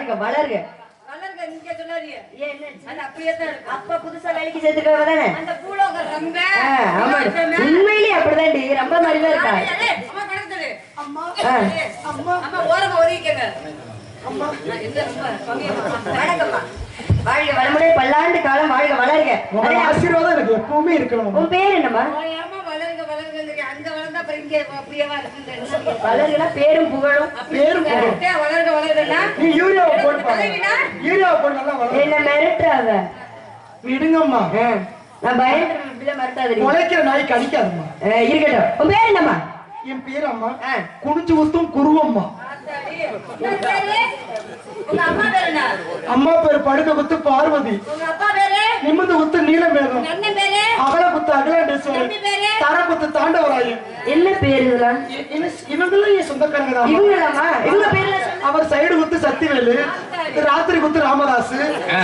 வாழ்க வளர்க. வளர்க நீங்க சொல்லாதீங்க. ஏன் என்ன? அது அப்படியே தான் இருக்கு. அப்பா புதுசா வேலைக்கு சேர்த்துக்கவ தானே? அந்த பூலோக ரம்ப. ஆமா. உண்மையிலேயே அப்படிதான்டி. ரொம்ப மாதிரி தான் இருக்கா. அம்மா படுத்துது. அம்மா. அம்மா. அம்மா ஓரமா ஒதுக்கிக்கங்க. அம்மா. இந்த ரொம்ப கம்மியமா. வணக்கம்மா. வாழ்க வளமுடன் பல்லாண்டு காலம் வாழ்க வளர்க. உங்க ஆசீர்வாதம் எனக்கு எப்பவுமே இருக்கணும். உன் பேர் என்னம்மா? ஏமா வளர்க வளர்கங்கறீங்க. அங்க வளர்ந்தா அப்புறம் இங்க அப்படியேவா இருக்குன்னு. வளர்கனா பேரும் புகழும். பேரும் புகழும். வளர்க வளர்கனா நீ யூரியாவை போட்டு பாருங்க. யூரியாவை போட்டு நல்லா வளரும். என்ன மிரட்டாத. விடுங்கம்மா. நான் பயந்துறேன். இப்படிலாம் மிரட்டாதடி. உழைக்கிற நாய் கடிக்காதும்மா. இருக்கட்டும். உன் பேர் என்னம்மா? என் பேர் அம்மா குனிஞ்சு ஊத்தும் குருவம்மா. உங்க அம்மா பேரு என்ன? அம்மா பேரு படுக்க குத்து பார்வதி. உங்க அப்பா பேரு? நிமிந்து குத்து நீலமேகம். அண்ணன் பேரு? அகல குத்து அகிலாண்டேஸ்வரர். தர குத்து தாண்டவராயன். என்ன பேர் இதெல்லாம்? இவங்களும் என் சொந்தக்காரங்க தான். இவங்களாமா? இவங்க பேர்ல அவர் சைடு குத்து சத்திவேலு, ராத்திரி குத்து ராமதாஸ்,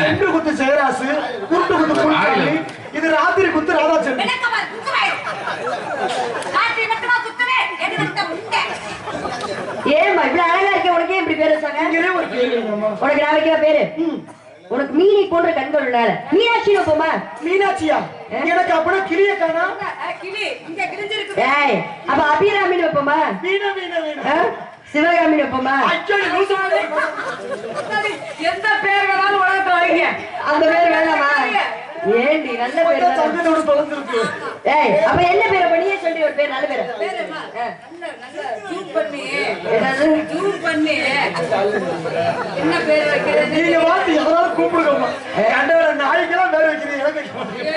சென்று குத்து ஜெயராசு, குருட்டு குத்து குருசாமி, இது ராத்திரி குத்து ராதாச்சந்திரன். ஏமா இவ்வளவு அழகா இருக்க உனக்கே இப்படி பேர் வச்சாங்க? ஒரு பேரு உனக்கு நான் வைக்கிற பேரு உனக்கு மீனை போன்ற கண்கள் உள்ளால மீனாட்சி வைப்போமா? மீனாட்சியா? எனக்கு அப்படின்னா கிளிய காணா. கிளி இங்க கிழிஞ்சிருக்கு. ஏய் அப்ப அபிராமின்னு வைப்போமா? மீனா மீனா மீனா. சிவகாமின்னு வைப்போமா? எந்த பேர் வேணாலும் உலகத்துல வைங்க. அந்த பேர் வேண்டாமா? ஏண்டி நல்ல பேர் தான். சங்கத்தோட தொலைஞ்சிருக்கு. ஏய் அப்ப என்ன பேர் பண்ணியே சொல்லி ஒரு பேர் நல்ல பேர். பேருமா? நல்ல ஜூம் பண்ணி. என்னது? ஜூம் பண்ணி. என்ன பேர் வைக்கிறது? நீங்க வாத்தி எவராலும் கூப்பிடுங்கம்மா. கண்டவர நாய்க்கெல்லாம் பேர் வைக்கிறீங்க எனக்கு வைக்க மாட்டீங்க.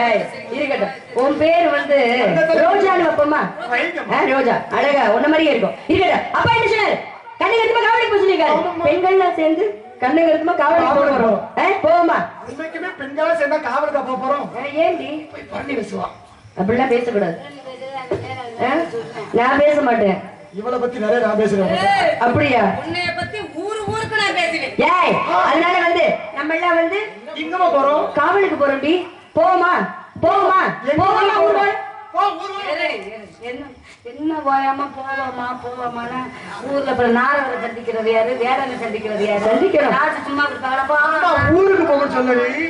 ஏய் இருக்கட்டும். உன் பேர் வந்து ரோஜான்னு வைப்போமா? ரோஜா அழகா உன்ன மாதிரியே இருக்கும். இருக்கட்டும். அப்பா என்ன சொன்னாரு? கண்ணு கருத்துமா காவடி போக சொல்லிருக்காரு. பெண்கள்லாம் சேர்ந்து கண்ணு கருத்துமா காவடி போறோம். போவோமா? உண்மைக்குமே பெண்களா சேர்ந்தா காவலுக்கு போக போறோம். ஏண்டி போய் பண்ணி பேசுவா. அப்படிலாம் பேசக்கூடாது. நான் பேச மாட்டேன். இவளை பத்தி நிறைய நான் பேசுறேன். அப்படியா? உன்னைய பத்தி ஊருக்கு நான் பேசுவேன். ஏய் அதனால வந்து நம்ம எல்லாம் வந்து இங்கமா போறோம்? காவலுக்கு போறோம்டி. போவோமா? போவோமா? போவோமா? ஊர்வல என்ன போயாம போவாமா ஊர்ல அப்புறம் நாரவரை சந்திக்கிறது யாரு? வேடனை சந்திக்கிறது யாரு? சந்திக்கிறோம். நாட்டு சும்மா கொடுத்தாங்களப்பா. ஊருக்கு போக சொல்லி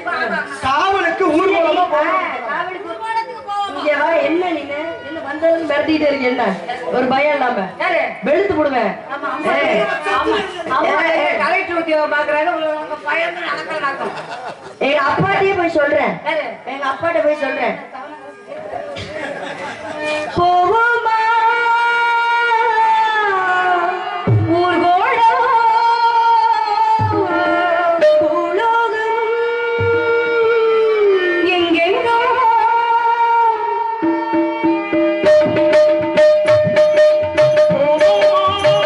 காவலுக்கு ஊர் மூலமா போறோம். காவலுக்கு இங்க வா. என்ன நீங்க என்ன வந்ததுன்னு மிரட்டிட்டே இருக்கு? என்ன ஒரு பயம் இல்லாம வெளுத்து போடுவேன். கலெக்டர் உத்தியோகம் பாக்குறாங்க. பயந்து நடக்க எங்க அப்பாட்டையே போய் சொல்றேன். எங்க அப்பாட்ட போய் சொல்றேன். போவோமா ஊர்கோளம் பூலோகம் எங்கெங்கோ பூலோகம்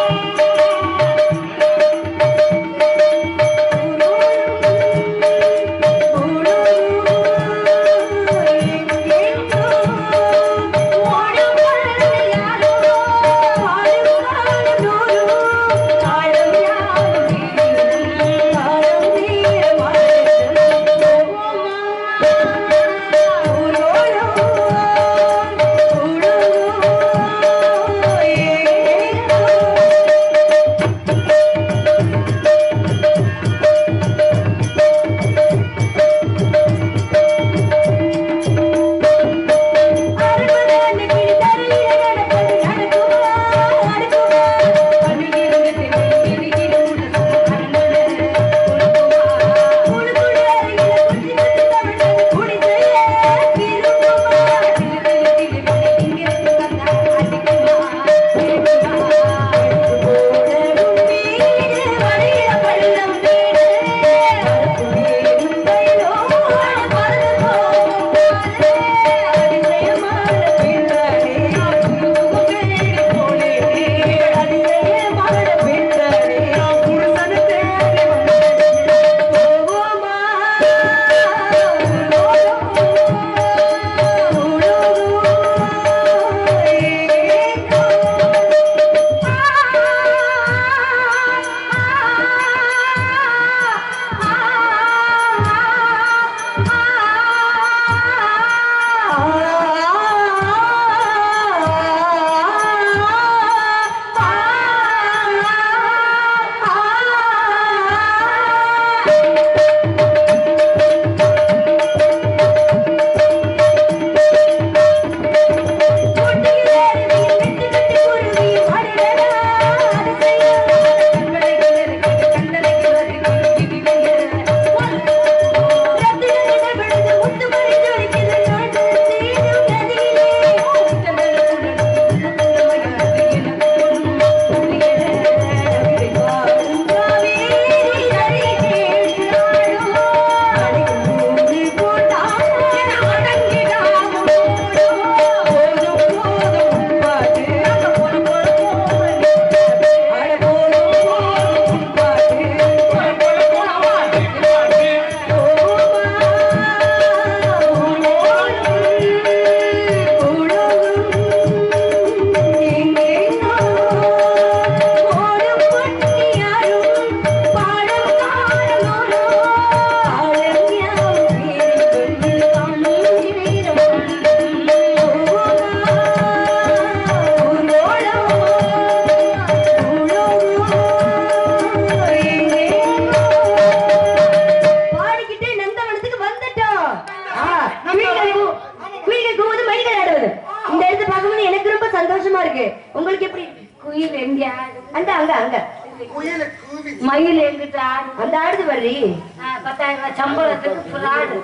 அங்க அங்க குயில கூவி மயில் எங்கிட்ட ஆடு அந்த ஆடுது வர்றி 10,000 ரூபாய் சம்பளத்துக்கு ஃப்ராடு.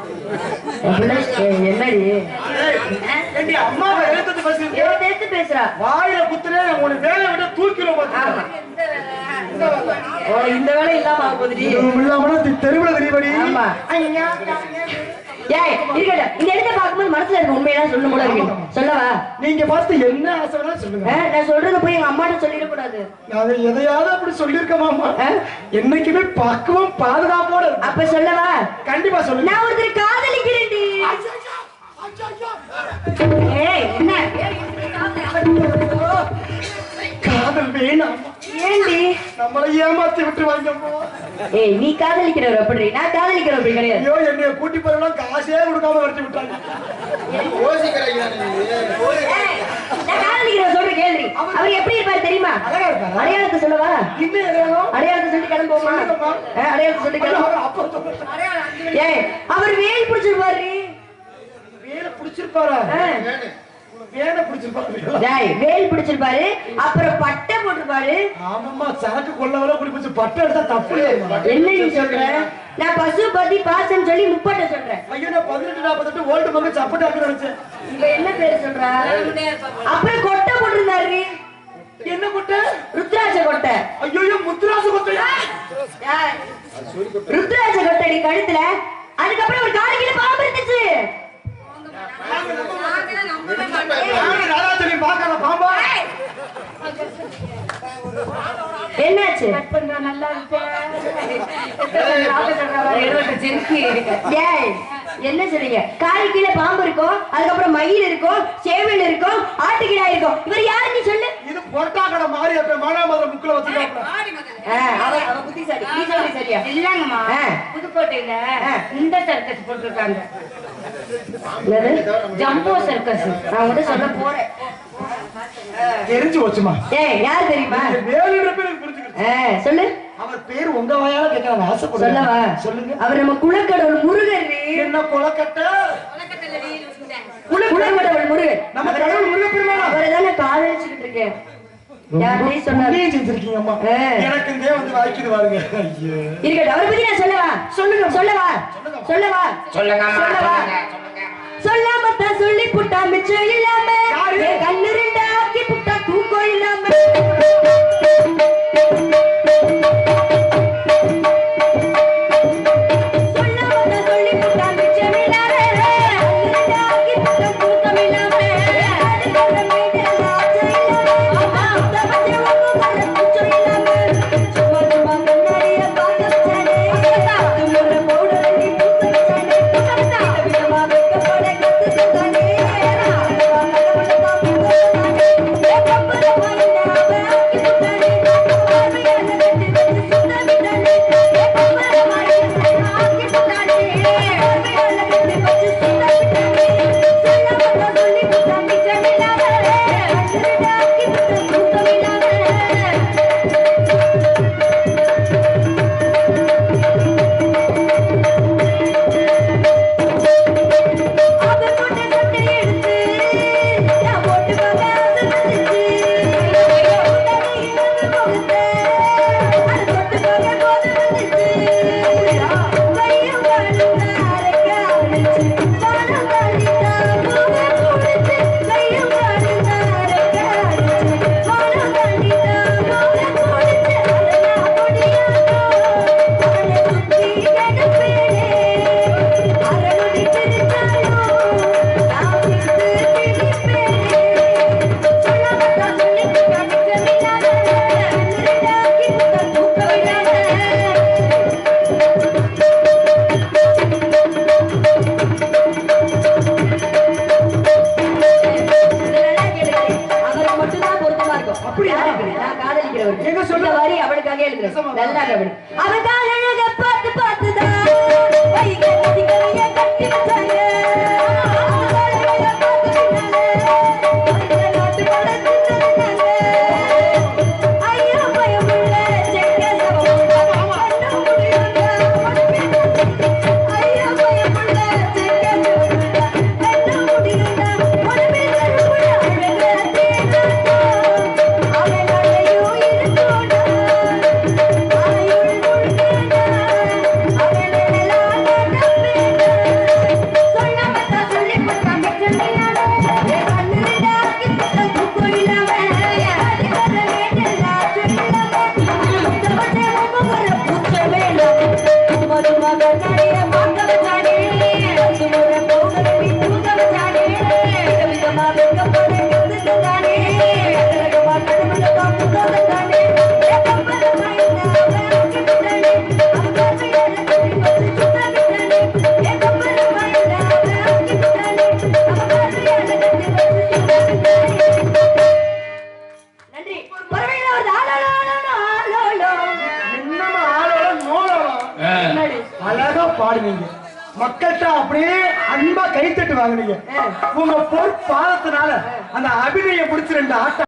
என்னடி ஏண்டி அம்மாவை எழுத்து பேசுறீங்க எடுத்து பேசுறா வாயில குத்துறே உன வேலையை விட்டு தூக்கிடும் பாத்தீங்களா இந்த வேலை இல்லாம ஆக போகுதுடி இல்லாம தெருவுல தெரியுபடி ஆமா ஏய் இருக்கட்டும் இந்த இடத்த பார்க்கும்போது மனசுல இருக்க உண்மையெல்லாம் சொல்லும் போல இருக்கு சொல்லவா நீங்க பார்த்து என்ன ஆசை வேணா சொல்லுங்க நான் சொல்றத போய் எங்க அம்மாட்ட சொல்லிட கூடாது அதை எதையாவது அப்படி சொல்லிருக்க மாமா என்னைக்குமே பக்குவம் பாதுகாப்போட இருக்கு. அப்ப சொல்லவா கண்டிப்பா சொல்லுங்க நான் ஒருத்தர் காதலிக்கிறேன்டி ஏய் என்ன காதல் வேணாம் ஏண்டி நம்மளை ஏமாத்தி விட்டு வாங்க ஏய் நீ காதலிக்கிறவர் அப்படி நான் காதலிக்கிறவர் அப்படி கிடையாது ஐயோ என்னைய கூட்டி போறவங்க காசே கொடுக்காம வரைச்சு விட்டாங்க ஏய், நான் காதலிக்கிறவர் சொல்ற கேள்வி அவர் எப்படி இருப்பாரு தெரியுமா அழகா இருப்பாரா? அடையாளத்தை சொல்லவா இன்னும் எதையாவது அடையாளத்தை சொல்லி கிளம்புவோமா சொல்லுங்கம்மா. அடையாளத்தை சொல்லி கிளம்புவோம் அப்ப சொல்லுங்க. ஏய் அவர் வேல் பிடிச்சிருப்பாரு வேலை பிடிச்சிருப்பாரா வேலை பிடிச்சிருப்பாரு டேய் வேல் பிடிச்சிருப்பாரு அப்புறம் பட்டை போட்டிருப்பாரு ஆமாம்மா சரக்கு கொள்ளவரை குடி பிடிச்சி பட்டை எடுத்தா தப்பு இல்லையா என்ன நீ சொல்ற நான் பசு பத்தி பாசம் சொல்லி முப்பட்டை சொல்றேன் ஐயோ நான் 1848 ஓல்டு மங்க சப்பட்டாக்கு நினைச்சேன் இப்ப என்ன பேரு சொல்ற அப்புறம் கொட்டை போட்டிருந்தாரு என்ன கொட்டை ருத்ராட்ச கொட்டை ஐயோ முத்துராசு கொட்டையா டேய், ருத்ராட்ச கொட்டை நீ கழுத்துல அதுக்கப்புறம் ஒரு கால் கீழே பாம்பு இருந்துச்சு ராதாச்சலி பாக்கல பாம்பா என்னாச்சு நல்லா ஏய், என்ன சொல்றீங்க கால் கீழே பாம்பு இருக்கும் அதுக்கப்புறம் மயில் இருக்கும் சேவல் இருக்கும் ஆட்டுக்கிடா இருக்கும் இவர் யாரு நீ சொல்லு இது பொரட்டா கடை மாதிரி அப்ப மானாமதுரை முக்குல வச்சிருக்காங்க அவ புத்திசாலி நீ சொல்லி சரியா இல்லங்கம்மா ஆ. புதுக்கோட்டையில இந்த சர்க்கஸ் போட்டிருக்காங்க என்னது? Jumbo circus. நான் உன்கிட்ட சொல்ல போறேன் தெரிஞ்சு வச்சுமா ஏய் யார் தெரியுமா வேலுன்ற பேர் எனக்கு புரிஞ்சுக்கிட்டு சொல்லு அவர் பேர் உங்க வாயால கேட்க ஆசைப்படுறேன் சொல்லவா சொல்லுங்க அவர் நம்ம குலக்கடவுள் முருகர் என்ன கொலக்கட்டை குலக்கடவுள் முருகன் நம்ம கடவுள் முருகப்பெருமானா அவரை தானே காதலிச்சுக்கிட்டு இருக்கேன் யாருமே சொன்னாரு புண்ணியம் செஞ்சிருக்கீங்க அம்மா எனக்கு இங்கே வந்து வாய்க்குது பாருங்க ஐயோ இருக்கட்டும் அவரை பத்தி நான் சொல்லவா சொல்லுங்க சொல்லவா சொல்லவா சொல்லவா சொல்லாமத்தான் சொல்லி புட்டா மிச்சம் இல்லாம என் கண்ணு ரெண்டு ஆக்கி புட்டா தூக்கம் இல்லாம சொல்லாமத்தான் சொல்லி புட்டா மிச்சம் இல்லாம கண்ணு ரெண்டு ஆக்கி புட்டா தூக்கம் இல்லாம அதுக்காக மீது ஆச்சை இல்லாம அந்த மஞ்சள் வாங்க குச்சம் இல்லாம சும்மா சும்மா கண்ணாடிய பார்க்க வச்சானே தும்முற பவுடர் நீ பூச வச்சானே விதமா வைக்கப்பட கத்து தந்தானே ஆடுனீங்க, மக்கள்கிட்ட அப்படியே அன்பா கைத்தட்டு வாங்குனீங்க. உங்க பொற்பாதத்தினால அந்த அபிநயம் பிடிச்சி 2 ஆட்டம்